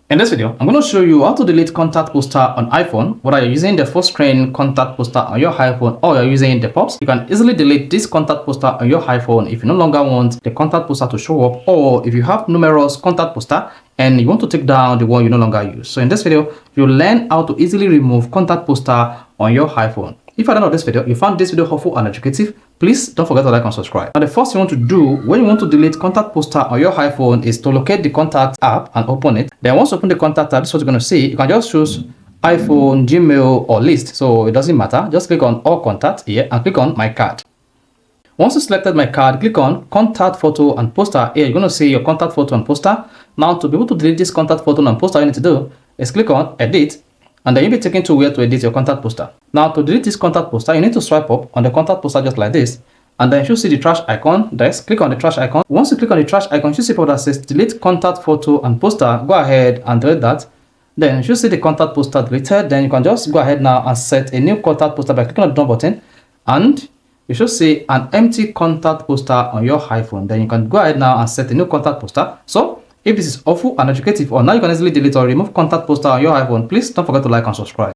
In this video, I'm going to show you how to delete contact poster on iPhone, whether you're using the full screen contact poster on your iPhone or you're using the pops. You can easily delete this contact poster on your iPhone if you no longer want the contact poster to show up, or if you have numerous contact poster and you want to take down the one you no longer use. So in this video, you'll learn how to easily remove contact poster on your iPhone. If at the end of this video, you found this video helpful and educative, please don't forget to like and subscribe. Now, the first thing you want to do when you want to delete contact poster on your iPhone is to locate the contact app and open it. Then once you open the contact app, this is what you're going to see. You can just choose iPhone, Gmail, or list. So it doesn't matter. Just click on all contacts here and click on my card. Once you selected my card, click on contact photo and poster. Here you're going to see your contact photo and poster. Now to be able to delete this contact photo and poster, you need to do is click on edit, and then you'll be taken to where to edit your contact poster. Now to delete this contact poster, you need to swipe up on the contact poster just like this, and then you should see the trash icon. Just click on the trash icon. Once you click on the trash icon, you should see a that says delete contact photo and poster. Go ahead and delete that. Then you should see the contact poster deleted. Then you can just go ahead now and set a new contact poster by clicking on the done button, and you should see an empty contact poster on your iPhone. Then you can go ahead now and set a new contact poster. So if this is helpful and educative, or now you can easily delete or remove contact poster on your iPhone, please don't forget to like and subscribe.